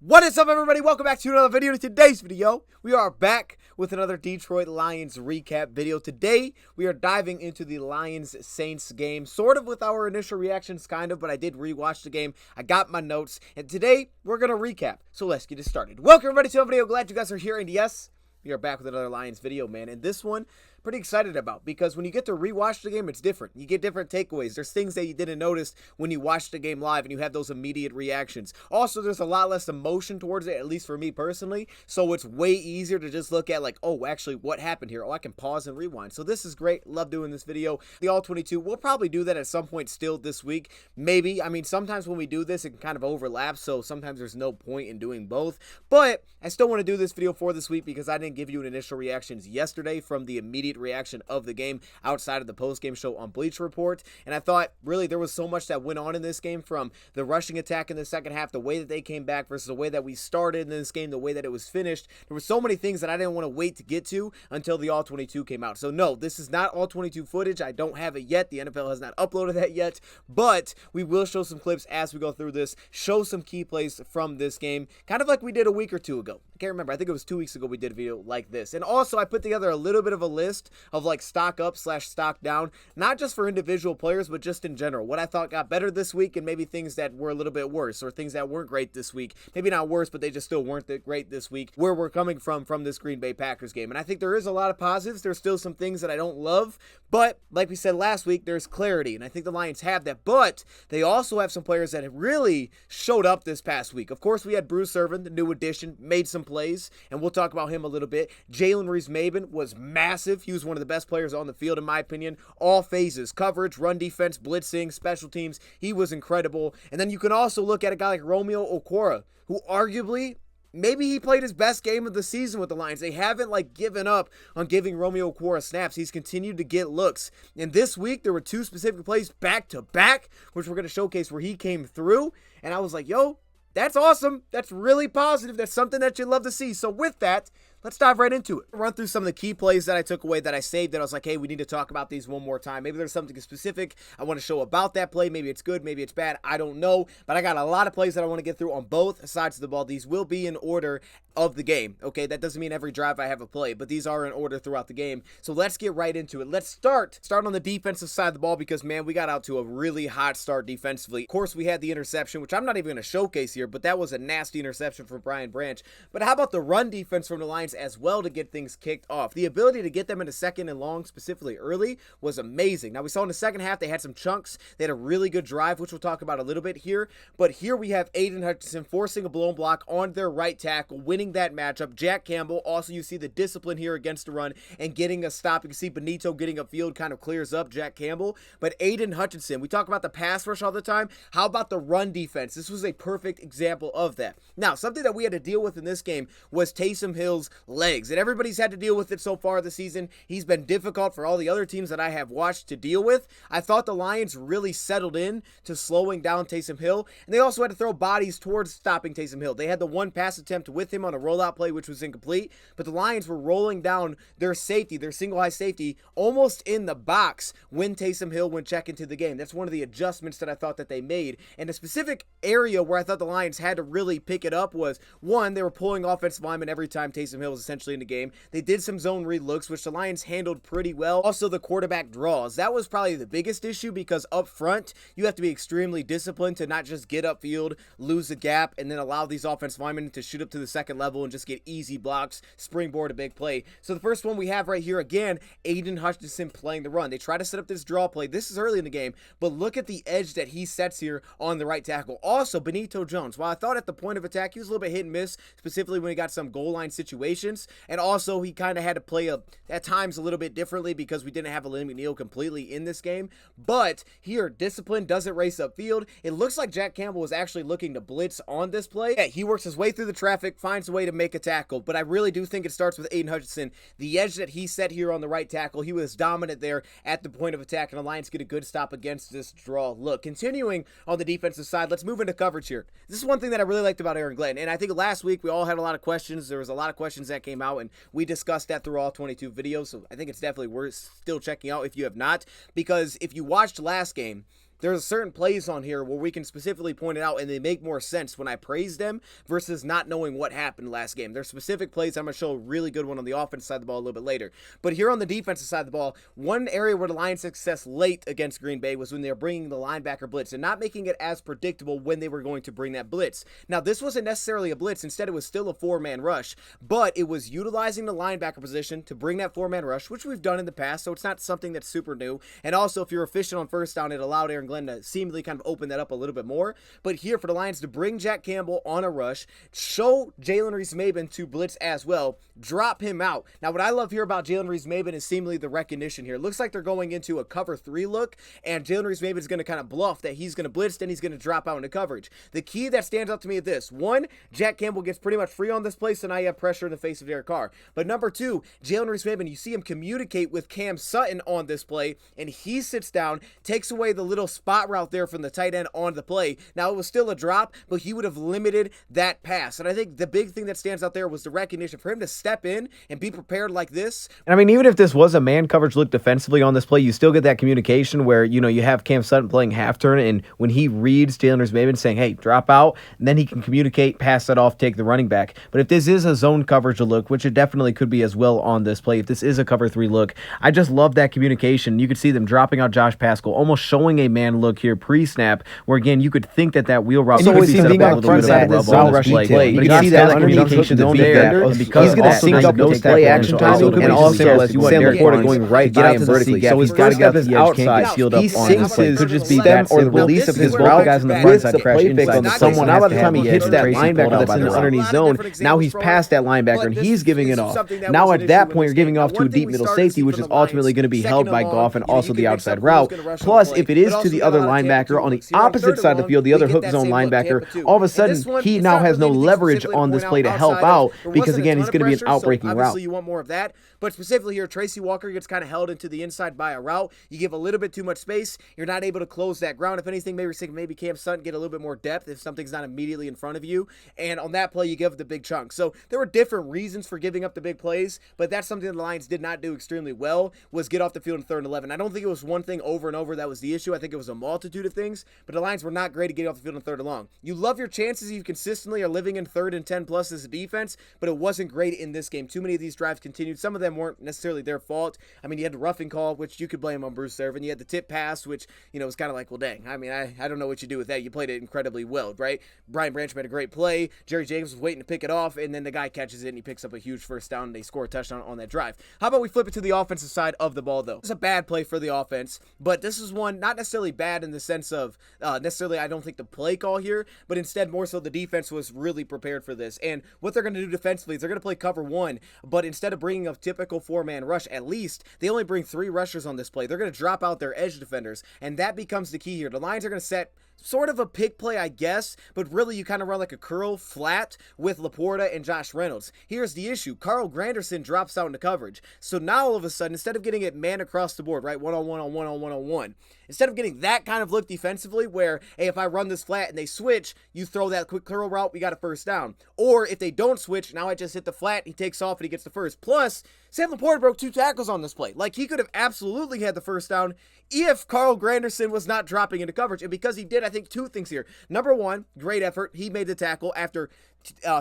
What is up, everybody? Welcome back to another video. In today's video, we are back with another Detroit Lions recap video. Today, we are diving into the Lions-Saints game, sort of with our initial reactions, kind of, but I did rewatch the game. I got my notes, and today, we're going to recap. So let's get it started. Welcome, everybody, to another video. Glad you guys are here, and yes, we are back with another Lions video, man. And this one, pretty excited about, because when you get to rewatch the game, it's different. You get different takeaways. There's things that you didn't notice when you watched the game live, and you have those immediate reactions. Also, there's a lot less emotion towards it, at least for me personally, so it's way easier to just look at, like, oh, actually, what happened here? Oh, I can pause and rewind. So this is great. Love doing this video. The All-22, we'll probably do that at some point still this week. Maybe. I mean, sometimes when we do this, it can kind of overlap, so sometimes there's no point in doing both. But I still want to do this video for this week because I didn't give you an initial reactions yesterday from the immediate reaction of the game outside of the post-game show on Bleacher Report, and I thought really there was so much that went on in this game, from the rushing attack in the second half, the way that they came back versus the way that we started in this game, the way that it was finished. There were so many things that I didn't want to wait to get to until the All-22 came out. So no, this is not All-22 footage. I don't have it yet. The NFL has not uploaded that yet, but we will show some clips as we go through this, show some key plays from this game, kind of like we did a week or two ago. I can't remember. I think it was 2 weeks ago we did a video like this. And also, I put together a little bit of a list of like stock up / stock down, not just for individual players, but just in general. What I thought got better this week, and maybe things that were a little bit worse, or things that weren't great this week. Maybe not worse, but they just still weren't that great this week, where we're coming from this Green Bay Packers game. And I think there is a lot of positives. There's still some things that I don't love, but like we said last week, there's clarity, and I think the Lions have that. But they also have some players that have really showed up this past week. Of course, we had Bruce Irvin, the new addition, made some plays, and we'll talk about him a little bit. Jalen Reese-Maybin was massive. He was one of the best players on the field, in my opinion. All phases: coverage, run defense, blitzing, special teams. He was incredible. And then you can also look at a guy like Romeo Okwara, who arguably, maybe he played his best game of the season with the Lions. They haven't given up on giving Romeo Okwara snaps. He's continued to get looks. And this week, there were two specific plays back to back, which we're going to showcase, where he came through. And I was like, yo, that's awesome. That's really positive. That's something that you'd love to see. So with that, let's dive right into it. Run through some of the key plays that I took away, that I saved, that I was like, hey, we need to talk about these one more time. Maybe there's something specific I want to show about that play. Maybe it's good, maybe it's bad. I don't know. But I got a lot of plays that I want to get through on both sides of the ball. These will be in order of the game. Okay, that doesn't mean every drive I have a play, but these are in order throughout the game. So let's get right into it. Let's start on the defensive side of the ball, because, man, we got out to a really hot start defensively. Of course, we had the interception, which I'm not even going to showcase here, but that was a nasty interception from Brian Branch. But how about the run defense from the Lions as well to get things kicked off? The ability to get them into second and long, specifically early, was amazing. Now, we saw in the second half they had some chunks. They had a really good drive, which we'll talk about a little bit here. But here we have Aiden Hutchinson forcing a blown block on their right tackle, winning that matchup. Jack Campbell, also you see the discipline here against the run and getting a stop. You can see Benito getting upfield, kind of clears up Jack Campbell. But Aiden Hutchinson, we talk about the pass rush all the time. How about the run defense? This was a perfect example of that. Now, something that we had to deal with in this game was Taysom Hill's legs. And everybody's had to deal with it so far this season. He's been difficult for all the other teams that I have watched to deal with. I thought the Lions really settled in to slowing down Taysom Hill, and they also had to throw bodies towards stopping Taysom Hill. They had the one pass attempt with him on a rollout play, which was incomplete, but the Lions were rolling down their safety, their single high safety, almost in the box when Taysom Hill went check into the game. That's one of the adjustments that I thought that they made. And a specific area where I thought the Lions had to really pick it up was, one, they were pulling offensive linemen every time Taysom Hill was essentially in the game. They did some zone read looks, which the Lions handled pretty well. Also, the quarterback draws. That was probably the biggest issue, because up front, you have to be extremely disciplined to not just get upfield, lose the gap, and then allow these offensive linemen to shoot up to the second level and just get easy blocks, springboard a big play. So the first one we have right here, again, Aiden Hutchinson playing the run. They try to set up this draw play. This is early in the game, but look at the edge that he sets here on the right tackle. Also, Benito Jones, while I thought at the point of attack he was a little bit hit and miss, specifically when he got some goal line situations, and also he kind of had to play at times a little bit differently because we didn't have Elaine McNeil completely in this game. But here, discipline, doesn't race upfield. It looks like Jack Campbell was actually looking to blitz on this play. Yeah, he works his way through the traffic, finds a way to make a tackle, but I really do think it starts with Aiden Hutchinson. The edge that he set here on the right tackle, he was dominant there at the point of attack, and the Lions get a good stop against this draw look. Continuing on the defensive side, let's move into coverage here. This is one thing that I really liked about Aaron Glenn, and I think last week we all had a lot of questions. There was a lot of questions that came out, and we discussed that through all 22 videos, so I think it's definitely worth still checking out if you have not, because if you watched last game, there's certain plays on here where we can specifically point it out, and they make more sense when I praise them versus not knowing what happened last game. There's specific plays. I'm going to show a really good one on the offensive side of the ball a little bit later. But here on the defensive side of the ball, one area where the Lions' success late against Green Bay was when they were bringing the linebacker blitz and not making it as predictable when they were going to bring that blitz. Now, this wasn't necessarily a blitz. Instead, it was still a four-man rush, but it was utilizing the linebacker position to bring that four-man rush, which we've done in the past, so it's not something that's super new. And also, if you're efficient on first down, it allowed Aaron Glenn to seemingly kind of open that up a little bit more. But here, for the Lions to bring Jack Campbell on a rush, show Jalen Reese-Maybin to blitz as well, drop him out. Now, what I love here about Jalen Reese-Maybin is seemingly the recognition here. It looks like they're going into a cover 3 look, and Jalen Reese-Maybin is going to kind of bluff that he's going to blitz, then he's going to drop out into coverage. The key that stands out to me is this. One, Jack Campbell gets pretty much free on this play, so now you have pressure in the face of Derek Carr. But number 2, Jalen Reese-Maybin, you see him communicate with Cam Sutton on this play, and he sits down, takes away the little spot route there from the tight end on the play. Now, it was still a drop, but he would have limited that pass. And I think the big thing that stands out there was the recognition for him to step in and be prepared like this. And I mean, even if this was a man coverage look defensively on this play, you still get that communication where, you know, you have Cam Sutton playing half turn, and when he reads Jalen Reese-Maybin saying, hey, drop out, and then he can communicate, pass that off, take the running back. But if this is a zone coverage look, which it definitely could be as well on this play, if this is a cover 3 look, I just love that communication. You could see them dropping out Josh Paschal, almost showing a man look here pre-snap, where again, you could think that that wheel route could be set up a little bit of a rub on this play. You can see that communication that's there, and because he's going to sync up with play action time, and also as Sam Laporta going right by him vertically, so he's got to get his outside. He syncs his stem or the release of his route with the play fake on someone. Now by the time he hits that linebacker that's in the underneath zone, now he's past that linebacker and he's giving it off. Now at that point, you're giving off to a deep middle safety, which is ultimately going to be held by Goff and also the outside route. Plus, if it is to the other linebacker on the opposite side of the field, the other hook zone linebacker, all of a sudden he now has no leverage on this play to help out because again, he's going to be an outbreaking route. Obviously, you want more of that, but specifically here, Tracy Walker gets kind of held into the inside by a route. You give a little bit too much space. You're not able to close that ground. If anything, maybe Cam Sutton get a little bit more depth if something's not immediately in front of you. And on that play, you give the big chunk. So there were different reasons for giving up the big plays, but that's something the Lions did not do extremely well, was get off the field in 3rd and 11. I don't think it was one thing over and over that was the issue. I think it was a multitude of things, but the Lions were not great at getting off the field in 3rd and long. You love your chances if you consistently are living in 3rd and 10 plus as a defense, but it wasn't great in this game. Too many of these drives continued. Some of them weren't necessarily their fault. I mean, you had the roughing call, which you could blame on Bruce Irvin. You had the tip pass, which, you know, was kind of like, well, dang. I mean, I don't know what you do with that. You played it incredibly well, right? Brian Branch made a great play. Jerry Jacobs was waiting to pick it off, and then the guy catches it, and he picks up a huge first down, and they score a touchdown on that drive. How about we flip it to the offensive side of the ball, though? It's a bad play for the offense, but this is one not necessarily bad in the sense of necessarily I don't think the play call here, but instead more so the defense was really prepared for this. And what they're going to do defensively is they're going to play cover 1, but instead of bringing a typical 4-man rush, at least they only bring 3 rushers on this play. They're going to drop out their edge defenders, and that becomes the key here. The Lions are going to set sort of a pick play, I guess, but really you kind of run like a curl flat with Laporta and Josh Reynolds. Here's the issue. Carl Granderson drops out into coverage. So now all of a sudden, instead of getting it man across the board, right, one-on-one on one-on-one, instead of getting that kind of look defensively where, hey, if I run this flat and they switch, you throw that quick curl route, we got a first down. Or if they don't switch, now I just hit the flat, he takes off and he gets the first. Plus, Sam Laporta broke 2 tackles on this play. Like, he could have absolutely had the first down if Carl Granderson was not dropping into coverage. And because he did, I think 2 things here. Number 1, great effort. He made the tackle after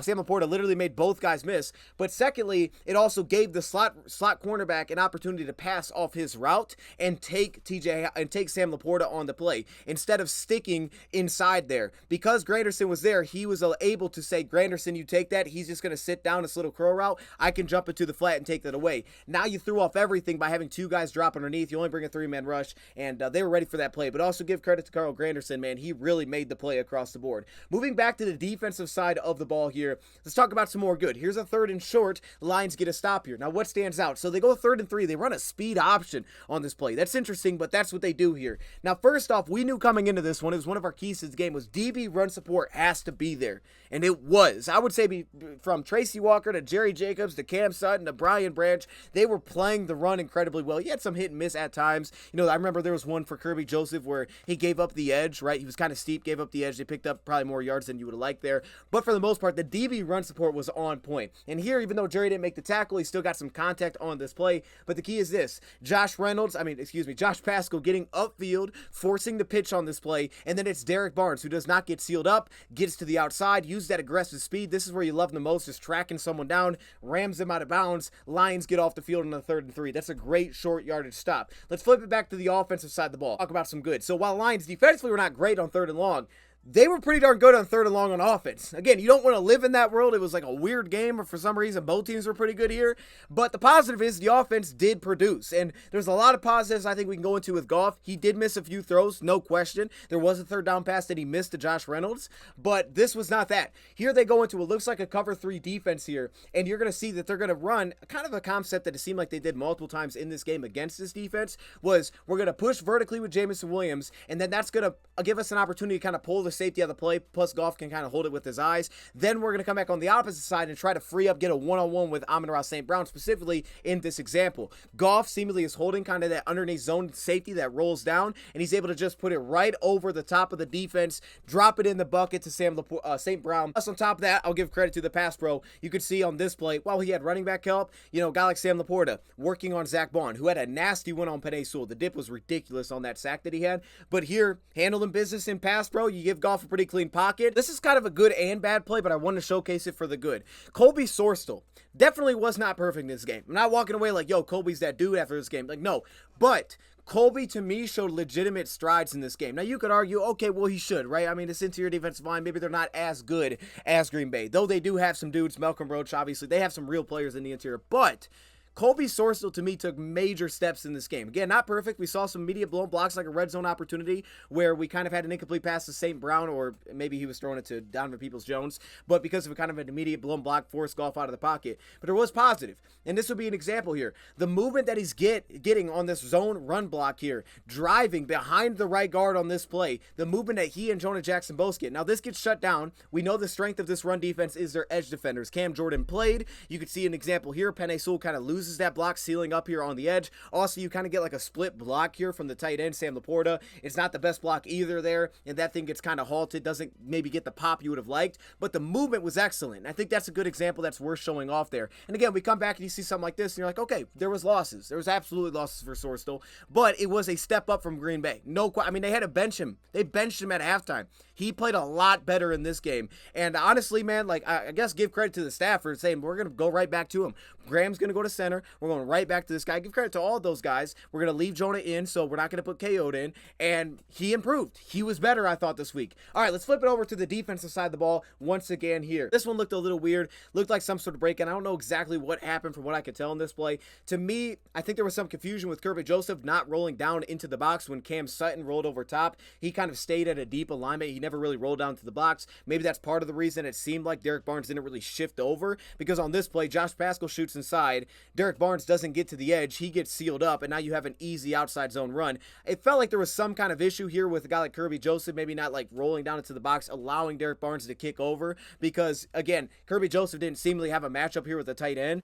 Sam Laporta literally made both guys miss. But secondly, it also gave the slot cornerback an opportunity to pass off his route and take Sam Laporta on the play instead of sticking inside there. Because Granderson was there, he was able to say, Granderson, you take that. He's just going to sit down this little curl route. I can jump into the flat and take that away. Now you threw off everything by having 2 guys drop underneath. You only bring a 3-man rush, and they were ready for that play. But also give credit to Carl Granderson, man. He really made the play across the board. Moving back to the defensive side of the ball here, let's talk about some more good. Here's a 3rd and short. The Lions get a stop here. Now, what stands out? So they go 3rd and 3. They run a speed option on this play. That's interesting, but that's what they do here. Now, first off, we knew coming into this one, it was one of our keys to the game, was DB run support has to be there. And it was. I would say from Tracy Walker to Jerry Jacobs to Cam Sutton to Brian Branch, they were playing the run incredibly well. He had some hit and miss at times. You know, I remember there was one for Kirby Joseph where he gave up the edge, right? He was kind of steep, gave up the edge. They picked up probably more yards than you would have liked there. But for the most part, part, the DB run support was on point. And here, even though Jerry didn't make the tackle, he still got some contact on this play. But the key is this: Josh Paschal getting upfield, forcing the pitch on this play, and then it's Derek Barnes, who does not get sealed up, gets to the outside, uses that aggressive speed. This is where you love him the most, is tracking someone down, rams them out of bounds. Lions get off the field on the 3rd and 3. That's a great short yardage stop. Let's flip it back to the offensive side of the ball. Talk about some good. So while Lions defensively were not great on 3rd and long, they were pretty darn good on 3rd and long on offense. Again, you don't want to live in that world. It was like a weird game, or for some reason, both teams were pretty good here. But the positive is the offense did produce. And there's a lot of positives I think we can go into with Goff. He did miss a few throws, no question. There was a 3rd down pass that he missed to Josh Reynolds. But this was not that. Here they go into what looks like a cover 3 defense here. And you're going to see that they're going to run kind of a concept that it seemed like they did multiple times in this game against this defense, was we're going to push vertically with Jameson Williams. And then that's going to give us an opportunity to kind of pull the safety out of the play. Plus, Goff can kind of hold it with his eyes. Then we're going to come back on the opposite side and try to free up, get a one-on-one with Amon-Ra St. Brown, specifically in this example. Goff seemingly is holding kind of that underneath zone safety that rolls down, and he's able to just put it right over the top of the defense, drop it in the bucket to St. Brown. Plus, on top of that, I'll give credit to the pass pro. You could see on this play, while he had running back help, a guy like Sam Laporta working on Zach Bond, who had a nasty one on Penei Sewell. The dip was ridiculous on that sack that he had. But here, handling business in pass pro, you give Goff a pretty clean pocket. This is kind of a good and bad play, but I wanted to showcase it for the good. Colby Sorstel definitely was not perfect in this game. I'm not walking away like, yo, Colby's that dude after this game. Like, no. But Colby, to me, showed legitimate strides in this game. Now, you could argue, okay, well, he should, right? I mean, this interior defensive line, maybe they're not as good as Green Bay. Though they do have some dudes, Malcolm Roach, obviously. They have some real players in the interior. But Colby Sorstel, to me, took major steps in this game. Again, not perfect. We saw some immediate blown blocks, like a red zone opportunity where we kind of had an incomplete pass to St. Brown, or maybe he was throwing it to Donovan Peoples-Jones, but because of a kind of an immediate blown block, forced Goff out of the pocket. But there was positive, and this would be an example here. The movement that he's getting on this zone run block here, driving behind the right guard on this play, the movement that he and Jonah Jackson both get. Now, this gets shut down. We know the strength of this run defense is their edge defenders. Cam Jordan played. You could see an example here. Penei Sewell kind of loses that block, sealing up here on the edge. Also, you kind of get like a split block here from the tight end, Sam Laporta. It's not the best block either there, and that thing gets kind of halted, doesn't maybe get the pop you would have liked, but the movement was excellent. I think that's a good example that's worth showing off there. And again, we come back and you see something like this, and you're like, okay, there was losses. There was absolutely losses for Sorstel, but it was a step up from Green Bay. I mean, they had to bench him. They benched him at halftime. He played a lot better in this game. And honestly, man, like, I guess give credit to the staff for saying, we're going to go right back to him. Graham's going to go to center. We're going right back to this guy. Give credit to all of those guys. We're going to leave Jonah in, so we're not going to put KO'd in. And he improved. He was better, I thought, this week. All right, let's flip it over to the defensive side of the ball once again here. This one looked a little weird. Looked like some sort of break-in. I don't know exactly what happened from what I could tell in this play. To me, I think there was some confusion with Kerby Joseph not rolling down into the box when Cam Sutton rolled over top. He kind of stayed at a deep alignment. He never really rolled down to the box. Maybe that's part of the reason it seemed like Derek Barnes didn't really shift over, because on this play, Josh Paschal shoots inside. Derek Barnes doesn't get to the edge. He gets sealed up, and now you have an easy outside zone run. It felt like there was some kind of issue here with a guy like Kerby Joseph, maybe not like rolling down into the box, allowing Derek Barnes to kick over, because, again, Kerby Joseph didn't seemingly have a matchup here with the tight end.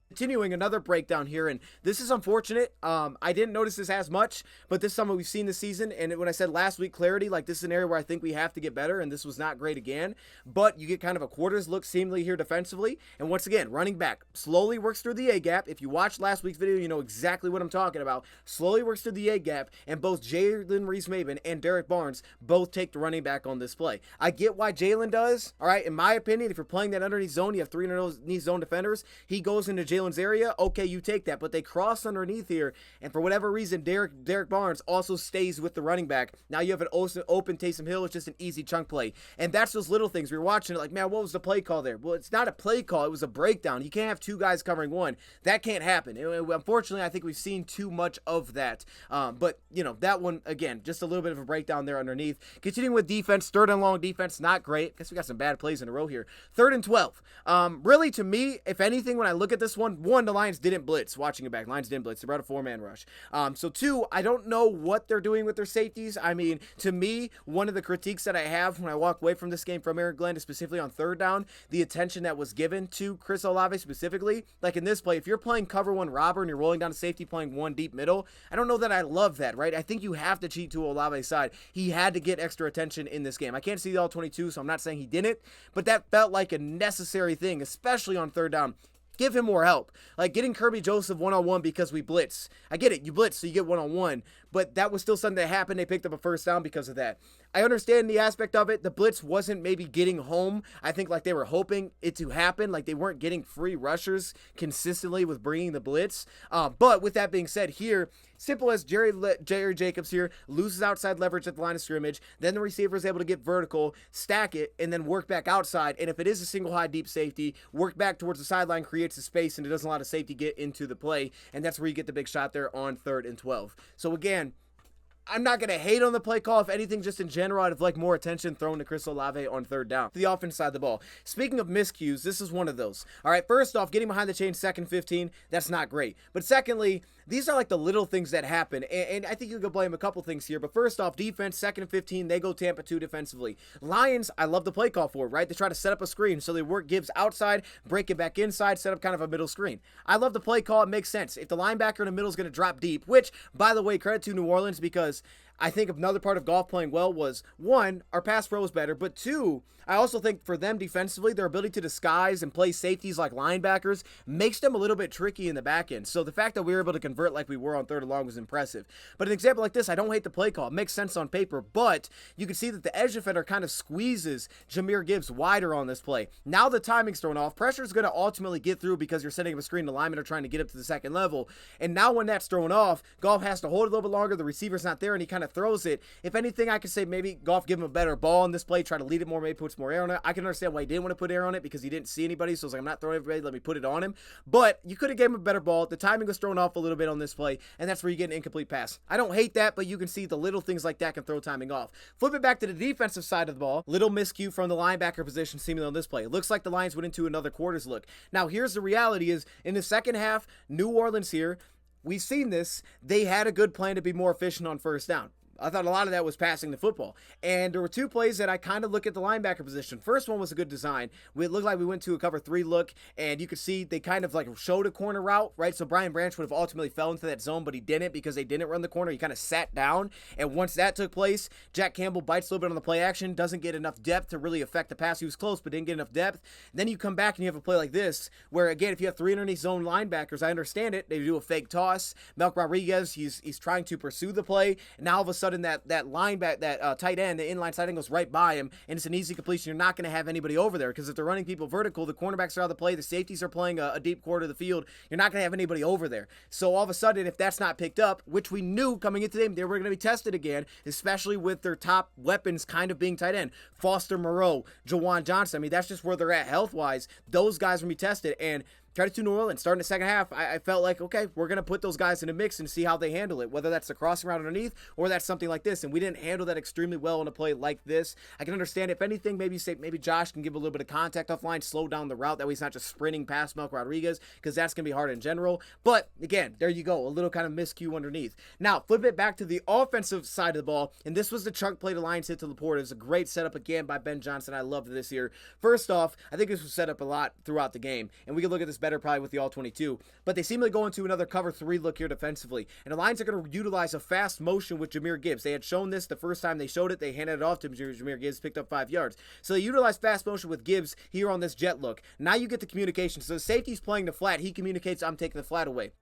Continuing another breakdown here, and this is unfortunate. I didn't notice this as much, but this is something we've seen this season, and when I said last week clarity, like, this is an area where I think we have to get better, and this was not great again, but you get kind of a quarters look seemingly here defensively, and once again, running back slowly works through the A-gap. If you watched last week's video, you know exactly what I'm talking about. Slowly works through the A-gap, and both Jalen Reese-Maybin and Derek Barnes both take the running back on this play. I get why Jalen does, all right? In my opinion, if you're playing that underneath zone, you have three underneath zone defenders, he goes into Jalen's area, okay, you take that, but they cross underneath here, and for whatever reason, Derek Barnes also stays with the running back. Now you have an open Taysom Hill. It's just an easy chunk play, and that's those little things. We were watching it like, man, what was the play call there? Well, it's not a play call. It was a breakdown. You can't have two guys covering one. That can't happen. Unfortunately, I think we've seen too much of that, but, you know, that one, again, just a little bit of a breakdown there underneath. Continuing with defense, 3rd and long defense, not great. I guess we got some bad plays in a row here. 3rd and 12. Really, to me, if anything, when I look at this one, one, the Lions didn't blitz. Watching it back, Lions didn't blitz. They brought a 4-man rush. So two, I don't know what they're doing with their safeties. I mean, to me, one of the critiques that I have when I walk away from this game from Aaron Glenn is specifically on third down, the attention that was given to Chris Olave specifically. Like in this play, if you're playing cover one robber and you're rolling down to safety playing one deep middle, I don't know that I love that, right? I think you have to cheat to Olave's side. He had to get extra attention in this game. I can't see the all 22, so I'm not saying he didn't, but that felt like a necessary thing, especially on third down. Give him more help. Like getting Kirby Joseph one-on-one because we blitz. I get it. You blitz, so you get one-on-one. But that was still something that happened. They picked up a first down because of that. I understand the aspect of it. The blitz wasn't maybe getting home. I think like they were hoping it to happen. Like they weren't getting free rushers consistently with bringing the blitz. But with that being said here, simple as Jerry Jacobs here loses outside leverage at the line of scrimmage. Then the receiver is able to get vertical, stack it, and then work back outside. And if it is a single high deep safety, work back towards the sideline, creates a space, and it doesn't allow the safety get into the play. And that's where you get the big shot there on 3rd and 12. So again, I'm not going to hate on the play call. If anything, just in general, I'd have liked more attention thrown to Chris Olave on third down. The offense side of the ball. Speaking of miscues, this is one of those. All right, first off, getting behind the chain 2nd 15, that's not great. But secondly, these are like the little things that happen. And I think you could blame a couple things here. But first off, defense, 2nd and 15, they go Tampa 2 defensively. Lions, I love the play call for it, right? They try to set up a screen. So they work Gibbs outside, break it back inside, set up kind of a middle screen. I love the play call. It makes sense. If the linebacker in the middle is going to drop deep, which, by the way, credit to New Orleans because I think another part of Goff playing well was, one, our pass pro was better, but two, I also think for them defensively, their ability to disguise and play safeties like linebackers makes them a little bit tricky in the back end. So the fact that we were able to convert like we were on 3rd and long was impressive. But an example like this, I don't hate the play call. It makes sense on paper, but you can see that the edge defender kind of squeezes Jahmyr Gibbs wider on this play. Now the timing's thrown off. Pressure is going to ultimately get through because you're setting up a screen. The linemen are trying to get up to the 2nd level. And now when that's thrown off, Goff has to hold it a little bit longer. The receiver's not there, and he kind of throws it. If anything, I could say maybe Goff give him a better ball on this play, try to lead it more, maybe puts more air on it. I can understand why he didn't want to put air on it because he didn't see anybody, so it's like, I'm not throwing everybody, let me put it on him. But you could have gave him a better ball. The timing was thrown off a little bit on this play, and that's where you get an incomplete pass. I don't hate that, but you can see the little things like that can throw timing off. Flip it back to the defensive side of the ball. Little miscue from the linebacker position seemingly on this play. It looks like the Lions went into another quarters look. Now, here's the reality is, in the second half, New Orleans here, we've seen this, they had a good plan to be more efficient on first down. I thought a lot of that was passing the football. And there were two plays that I kind of look at the linebacker position. First one was a good design. It looked like we went to a cover 3 look, and you could see they kind of like showed a corner route, right? So Brian Branch would have ultimately fell into that zone, but he didn't because they didn't run the corner. He kind of sat down, and once that took place, Jack Campbell bites a little bit on the play action, doesn't get enough depth to really affect the pass. He was close, but didn't get enough depth. Then you come back and you have a play like this, where again, if you have 3 underneath zone linebackers, I understand it. They do a fake toss. Melk Rodriguez, he's trying to pursue the play, and now all of a sudden that tight end, the inline tight end goes right by him, and it's an easy completion. You're not going to have anybody over there because if they're running people vertical, the cornerbacks are out of the play, the safeties are playing a deep quarter of the field, you're not going to have anybody over there. So all of a sudden, if that's not picked up, which we knew coming into the game, they were going to be tested again, especially with their top weapons kind of being tight end. Foster Moreau, Jawan Johnson, I mean, that's just where they're at health-wise. Those guys will be tested, and credit to New Orleans. Starting the second half, I felt like, okay, we're going to put those guys in a mix and see how they handle it, whether that's the crossing route underneath or that's something like this. And we didn't handle that extremely well in a play like this. I can understand, if anything, maybe Josh can give a little bit of contact offline, slow down the route. That way he's not just sprinting past Melk Rodriguez, because that's going to be hard in general. But again, there you go, a little kind of miscue underneath. Now, flip it back to the offensive side of the ball, and this was the chunk play the Lions hit to Laporte. It was a great setup again by Ben Johnson. I loved this here. First off, I think this was set up a lot throughout the game, and we can look at this better probably with the all-22. But they seem to go into another cover 3 look here defensively. And the Lions are going to utilize a fast motion with Jahmyr Gibbs. They had shown this the first time they showed it. They handed it off to Jahmyr Gibbs, picked up 5 yards. So they utilize fast motion with Gibbs here on this jet look. Now you get the communication. So the safety's playing the flat. He communicates, I'm taking the flat away.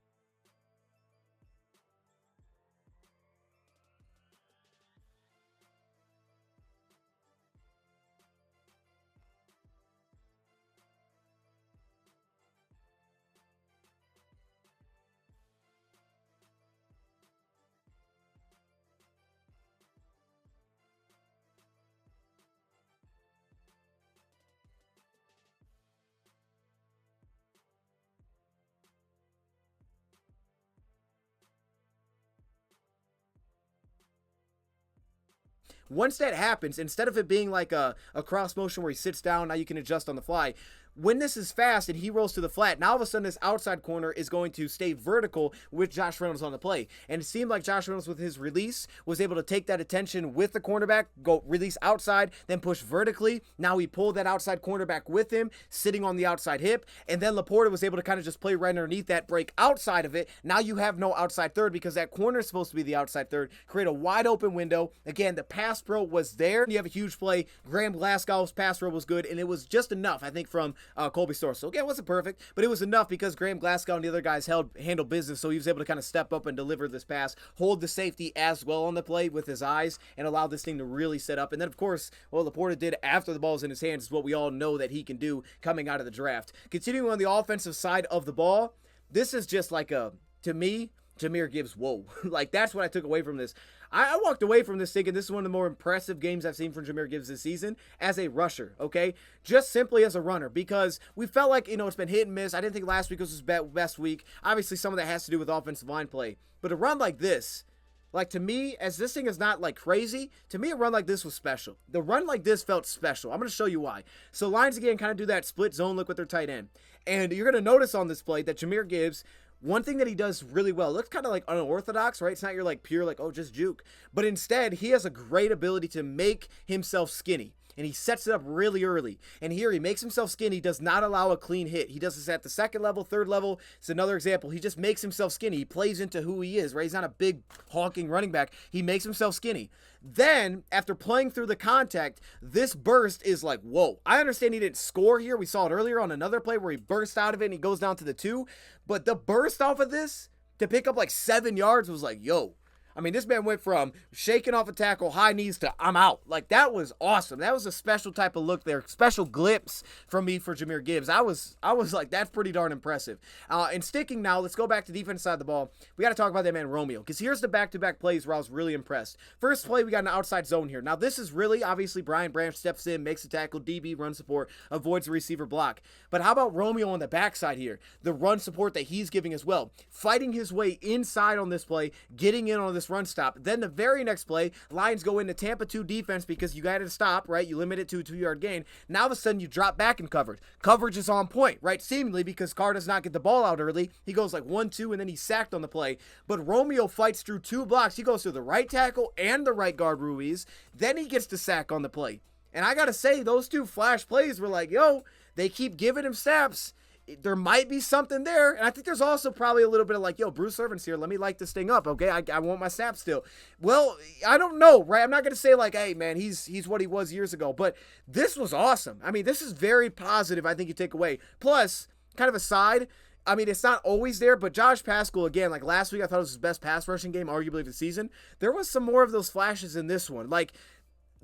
Once that happens, instead of it being like a cross motion where he sits down, now you can adjust on the fly, when this is fast and he rolls to the flat, now all of a sudden this outside corner is going to stay vertical with Josh Reynolds on the play. And it seemed like Josh Reynolds with his release was able to take that attention with the cornerback, go release outside, then push vertically. Now he pulled that outside cornerback with him, sitting on the outside hip. And then Laporta was able to kind of just play right underneath that, break outside of it. Now you have no outside third because that corner is supposed to be the outside third. Create a wide open window. Again, the pass pro was there. You have a huge play. Graham Glasgow's pass pro was good. And it was just enough, I think, from Colby Storr. So again, it wasn't perfect, but it was enough because Graham Glasgow and the other guys handled business, so he was able to kind of step up and deliver this pass, hold the safety as well on the play with his eyes, and allow this thing to really set up. And then, of course, what Laporta did after the ball's in his hands is what we all know that he can do coming out of the draft. Continuing on the offensive side of the ball, this is just like to me, Jahmyr Gibbs, whoa. Like, that's what I took away from this. I walked away from this thinking this is one of the more impressive games I've seen from Jahmyr Gibbs this season as a rusher, okay? Just simply as a runner, because we felt like, it's been hit and miss. I didn't think last week was his best week. Obviously, some of that has to do with offensive line play. But a run like this, like, to me, as this thing is not, like, crazy, to me, a run like this was special. The run like this felt special. I'm going to show you why. So, Lions, again, kind of do that split zone look with their tight end. And you're going to notice on this play that Jahmyr Gibbs, one thing that he does really well, looks kind of like unorthodox, right? It's not your like pure like, oh, just juke. But instead, he has a great ability to make himself skinny. And he sets it up really early. And here he makes himself skinny, does not allow a clean hit. He does this at the second level, third level. It's another example. He just makes himself skinny. He plays into who he is, right? He's not a big honking running back. He makes himself skinny. Then, after playing through the contact, this burst is like, whoa. I understand he didn't score here. We saw it earlier on another play where he burst out of it and he goes down to the 2. But the burst off of this to pick up like 7 yards was like, yo. I mean, this man went from shaking off a tackle, high knees, to I'm out. Like, that was awesome. That was a special type of look there. Special glimpse from me for Jahmyr Gibbs. I was like, that's pretty darn impressive. And sticking now, let's go back to defense side of the ball. We got to talk about that man, Romeo, because here's the back-to-back plays where I was really impressed. First play, we got an outside zone here. Now, this is really, obviously, Brian Branch steps in, makes a tackle, DB, run support, avoids the receiver block. But how about Romeo on the backside here? The run support that he's giving as well. Fighting his way inside on this play, getting in on this run stop. Then the very next play, Lions go into Tampa 2 defense because you got to stop, right? You limit it to a 2-yard gain. Now all of a sudden you drop back in coverage. Coverage is on point, right? Seemingly because Carr does not get the ball out early. He goes like 1-2 and then he's sacked on the play. But Romeo fights through 2 blocks. He goes through the right tackle and the right guard, Ruiz. Then he gets the sack on the play. And I got to say, those 2 flash plays were like, yo, they keep giving him snaps. There might be something there. And I think there's also probably a little bit of like, yo, Bruce Irvin's here. Let me light this thing up, okay? I want my snap still. Well, I don't know, right? I'm not going to say like, hey, man, he's what he was years ago. But this was awesome. I mean, this is very positive, I think you take away. Plus, kind of a side, I mean, it's not always there, but Josh Paschal, again, like last week, I thought it was his best pass rushing game, arguably of the season. There was some more of those flashes in this one. Like,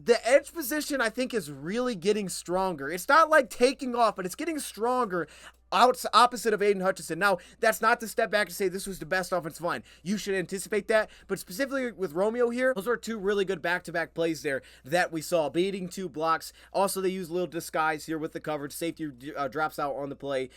the edge position, I think, is really getting stronger. It's not like taking off, but it's getting stronger opposite of Aiden Hutchinson. Now, that's not to step back and say this was the best offensive line. You should anticipate that. But specifically with Romeo here, those are 2 really good back-to-back plays there that we saw. Beating 2 blocks. Also, they use a little disguise here with the coverage. Safety drops out on the play.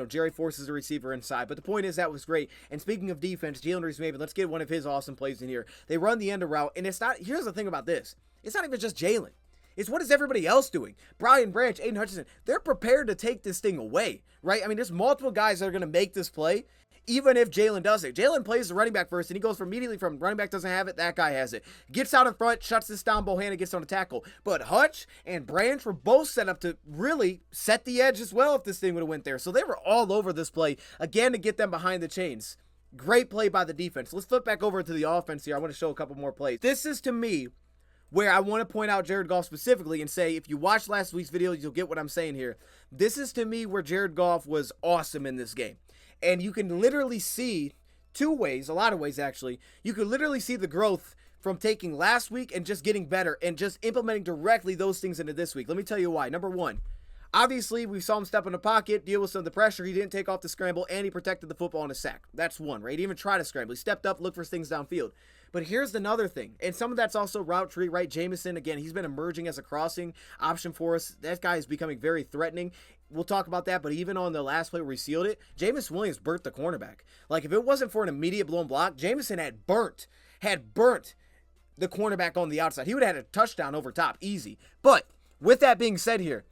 Jerry forces the receiver inside. But the point is that was great. And speaking of defense, Jalen Reese-Maybin, let's get one of his awesome plays in here. They run the end route, and it's not, here's the thing about this. It's not even just Jalen. It's what is everybody else doing? Brian Branch, Aiden Hutchinson, they're prepared to take this thing away, right? I mean, there's multiple guys that are going to make this play, even if Jalen does it. Jalen plays the running back first, and he goes immediately from running back doesn't have it, that guy has it. Gets out in front, shuts this down, Bohanna gets on a tackle. But Hutch and Branch were both set up to really set the edge as well if this thing would have went there. So they were all over this play, again, to get them behind the chains. Great play by the defense. Let's flip back over to the offense here. I want to show a couple more plays. This is, to me, where I want to point out Jared Goff specifically and say, if you watch last week's video, you'll get what I'm saying here. This is, to me, where Jared Goff was awesome in this game. And you can literally see 2 ways, a lot of ways actually. You can literally see the growth from taking last week and just getting better and just implementing directly those things into this week. Let me tell you why. Number 1. Obviously, we saw him step in the pocket, deal with some of the pressure. He didn't take off the scramble, and he protected the football in a sack. That's 1, right? He didn't even try to scramble. He stepped up, looked for things downfield. But here's another thing, and some of that's also route tree, right? Jamison, again, he's been emerging as a crossing option for us. That guy is becoming very threatening. We'll talk about that, but even on the last play where we sealed it, Jameson Williams burnt the cornerback. Like, if it wasn't for an immediate blown block, Jamison had burnt the cornerback on the outside. He would have had a touchdown over top, easy. But with that being said here,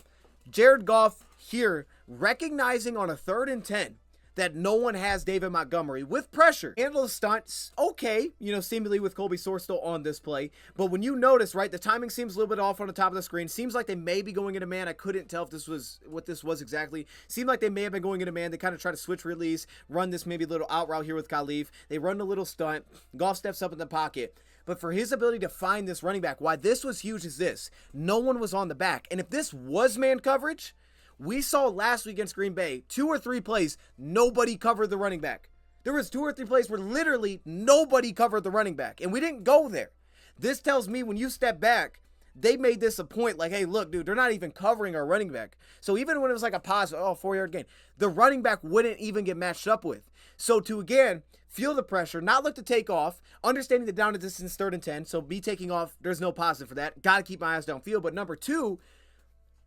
Jared Goff here recognizing on a 3rd and 10 that no one has David Montgomery with pressure. Handle the stunts, okay, seemingly with Colby Sorstill on this play. But when you notice, right, the timing seems a little bit off on the top of the screen. Seems like they may be going into man. I couldn't tell if this was what this was exactly. Seemed like they may have been going into man. They kind of try to switch release, run this maybe little out route here with Khalif. They run a little stunt. Goff steps up in the pocket. But for his ability to find this running back, why this was huge is this. No one was on the back. And if this was man coverage, we saw last week against Green Bay, 2 or 3 plays, nobody covered the running back. There was 2 or 3 plays where literally nobody covered the running back, and we didn't go there. This tells me when you step back, they made this a point like, hey, look, dude, they're not even covering our running back. So even when it was like a positive, 4-yard gain, the running back wouldn't even get matched up with. So to, again, feel the pressure, not look to take off, understanding the down and distance 3rd and 10, so me taking off, there's no positive for that. Got to keep my eyes downfield. But number 2,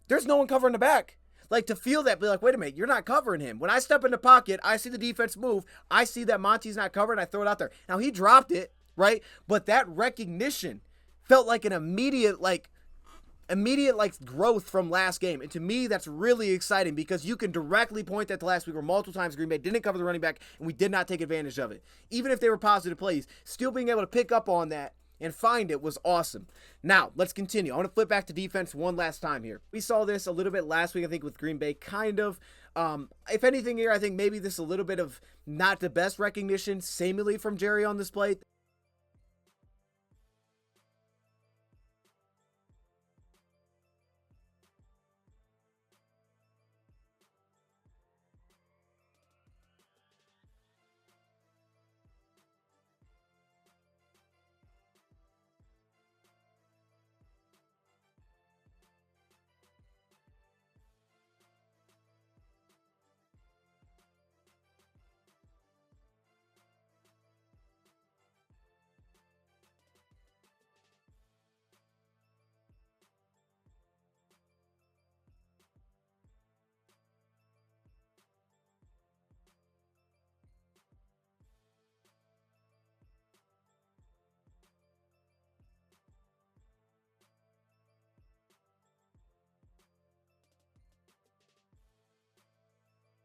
there's no one covering the back. Like, to feel that, be like, wait a minute, you're not covering him. When I step in the pocket, I see the defense move. I see that Monty's not covered. I throw it out there. Now, he dropped it, right? But that recognition felt like an immediate growth from last game. And to me, that's really exciting because you can directly point that to last week where multiple times Green Bay didn't cover the running back and we did not take advantage of it. Even if they were positive plays, still being able to pick up on that and find it was awesome. Now, let's continue. I want to flip back to defense one last time here. We saw this a little bit last week, I think, with Green Bay, kind of. If anything here, I think maybe this a little bit of not the best recognition, seemingly from Jerry on this play.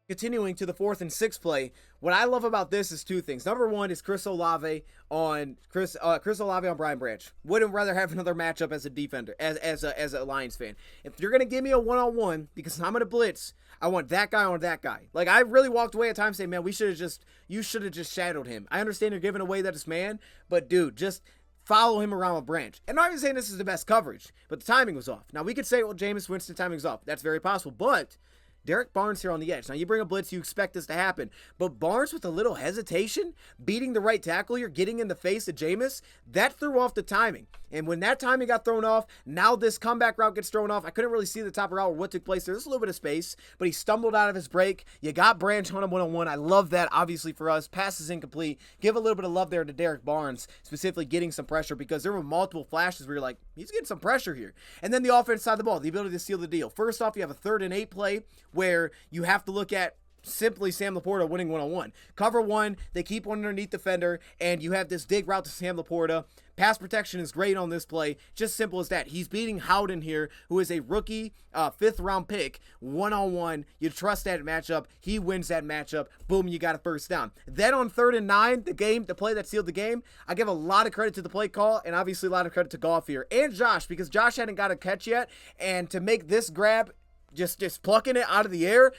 Continuing to the 4th and 6th play, what I love about this is 2 things. Number 1 is Chris Olave on Brian Branch. Wouldn't rather have another matchup as a defender, as a Lions fan. If you're gonna give me a 1-on-1 because I'm gonna blitz, I want that guy on that guy. Like, I really walked away at times saying, man, you should have just shadowed him. I understand you're giving away that it's man, but dude, just follow him around with Branch. And I'm not even saying this is the best coverage, but the timing was off. Now we could say, well, Jameis Winston timing's off. That's very possible, but Derek Barnes here on the edge. Now, you bring a blitz, you expect this to happen. But Barnes with a little hesitation, beating the right tackle here, getting in the face of Jameis, that threw off the timing. And when that timing got thrown off, now this comeback route gets thrown off. I couldn't really see the top of the route or what took place there. There's a little bit of space, but he stumbled out of his break. You got Branch on him one-on-one. I love that, obviously, for us. Pass is incomplete. Give a little bit of love there to Derek Barnes, specifically getting some pressure because there were multiple flashes where you're like, he's getting some pressure here. And then the offense side of the ball, the ability to seal the deal. First off, you have a 3rd and 8 play where you have to look at simply Sam Laporta winning one-on-one. Cover 1, they keep one underneath defender, and you have this dig route to Sam Laporta. Pass protection is great on this play. Just simple as that. He's beating Howden here, who is a rookie 5th-round pick, one-on-one. You trust that matchup. He wins that matchup. Boom, you got a first down. Then on 3rd and 9, the play that sealed the game, I give a lot of credit to the play call, and obviously a lot of credit to Goff here. And Josh, because Josh hadn't got a catch yet, and to make this grab, just plucking it out of the air,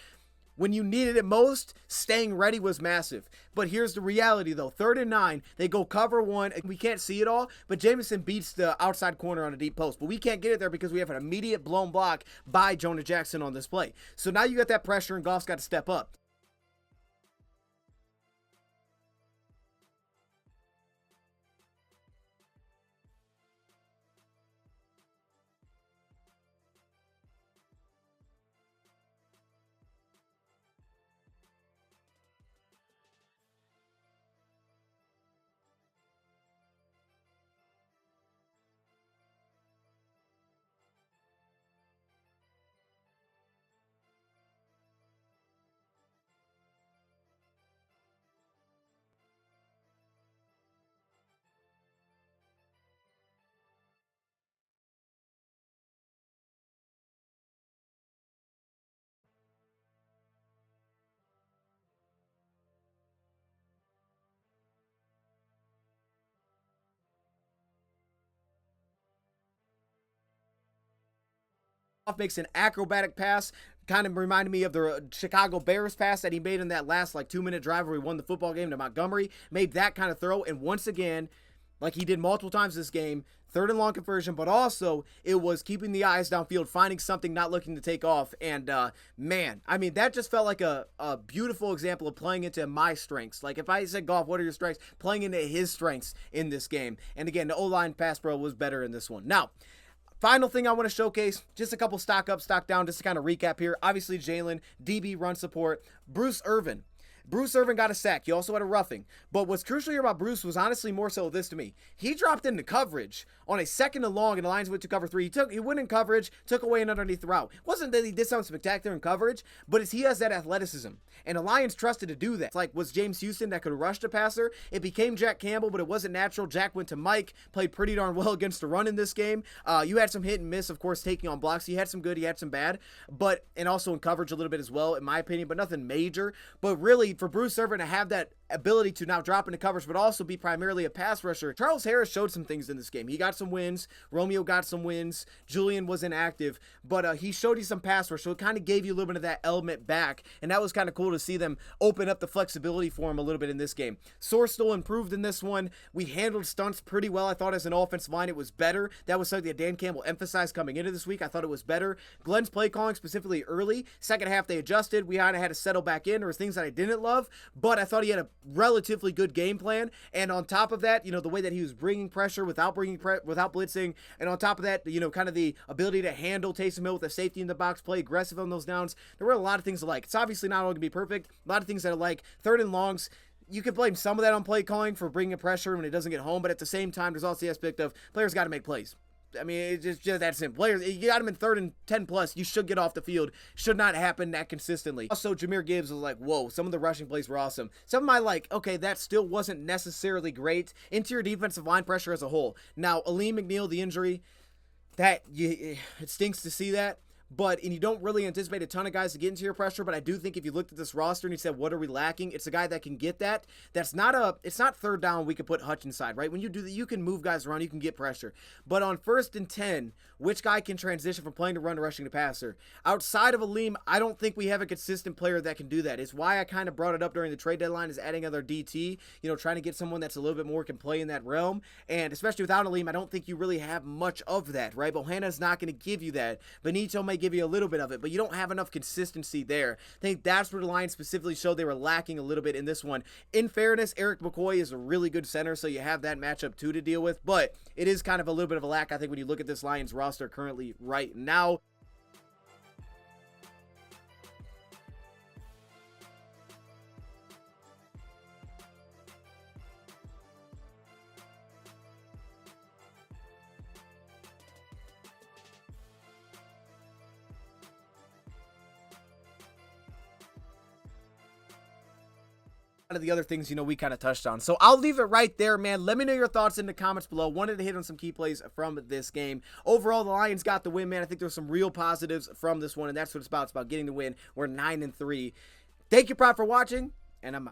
when you needed it most, staying ready was massive. But here's the reality, though. 3rd and 9, they go cover 1. We can't see it all, but Jameson beats the outside corner on a deep post. But we can't get it there because we have an immediate blown block by Jonah Jackson on this play. So now you got that pressure, and Goff's got to step up. Goff makes an acrobatic pass. Kind of reminded me of the Chicago Bears pass that he made in that last 2-minute drive where he won the football game to Montgomery. Made that kind of throw, and once again, like he did multiple times this game, 3rd and long conversion, but also it was keeping the eyes downfield, finding something, not looking to take off. And man, I mean, that just felt like a beautiful example of playing into my strengths. Like if I said, Goff, what are your strengths? Playing into his strengths in this game. And again, the O-line pass pro was better in this one. Now, final thing I want to showcase, just a couple stock up, stock down, just to kind of recap here. Obviously, Jalen, DB run support, Bruce Irvin. Bruce Irvin got a sack. He also had a roughing. But what's crucial here about Bruce was honestly more so this to me. He dropped into coverage on a 2nd and long, and the Lions went to cover 3. He went in coverage, took away an underneath route. It wasn't that he did something spectacular in coverage, but he has that athleticism. And the Lions trusted to do that. It's like, was James Houston that could rush the passer? It became Jack Campbell, but it wasn't natural. Jack went to Mike, played pretty darn well against the run in this game. You had some hit and miss, of course, taking on blocks. He had some good, he had some bad, and also in coverage a little bit as well, in my opinion, but nothing major. But really, for Bruce Irvin to have that ability to now drop into coverage, but also be primarily a pass rusher. Charles Harris showed some things in this game. He got some wins. Romeo got some wins. Julian was inactive, but he showed you some pass rush, so it kind of gave you a little bit of that element back, and that was kind of cool to see them open up the flexibility for him a little bit in this game. Source still improved in this one. We handled stunts pretty well. I thought as an offensive line it was better. That was something that Dan Campbell emphasized coming into this week. I thought it was better. Glenn's play calling, specifically early. Second half they adjusted. We kind of had to settle back in. There was things that I didn't love, but I thought he had a relatively good game plan. And on top of that, the way that he was bringing pressure without blitzing, and on top of that, kind of the ability to handle Taysom Hill with a safety in the box, play aggressive on those downs. There were a lot of things to like. It's obviously not all going to be perfect. A lot of things that I like. 3rd and longs, you can blame some of that on play calling for bringing pressure when it doesn't get home, but at the same time, there's also the aspect of players got to make plays. I mean, it's just that simple. Players, you got them in 3rd and 10 plus, you should get off the field. Should not happen that consistently. Also, Jahmyr Gibbs was like, whoa, some of the rushing plays were awesome. Some of my okay, that still wasn't necessarily great. Interior defensive line pressure as a whole. Now, Aleem McNeil, the injury, it stinks to see that. And you don't really anticipate a ton of guys to get into your pressure, but I do think if you looked at this roster and you said, what are we lacking? It's a guy that can get that. It's not 3rd down we could put Hutch inside, right? When you do that, you can move guys around, you can get pressure. But on 1st and 10, which guy can transition from playing to run to rushing to passer? Outside of Aleem, I don't think we have a consistent player that can do that. It's why I kind of brought it up during the trade deadline, is adding another DT, trying to get someone that's a little bit more can play in that realm. And especially without Aleem, I don't think you really have much of that, right? Bohanna's not going to give you that. Benito may give you a little bit of it, but you don't have enough consistency there. I think that's where the Lions specifically showed they were lacking a little bit in this one. In fairness, Eric McCoy is a really good center, so you have that matchup too to deal with, but it is kind of a little bit of a lack, I think, when you look at this Lions roster currently right now. Of the other things, we kind of touched on. So I'll leave it right there, man. Let me know your thoughts in the comments below. Wanted to hit on some key plays from this game. Overall, the Lions got the win, man. I think there's some real positives from this one, and that's what it's about. It's about getting the win. We're 9-3. Thank you, Prop, for watching, and I'm out.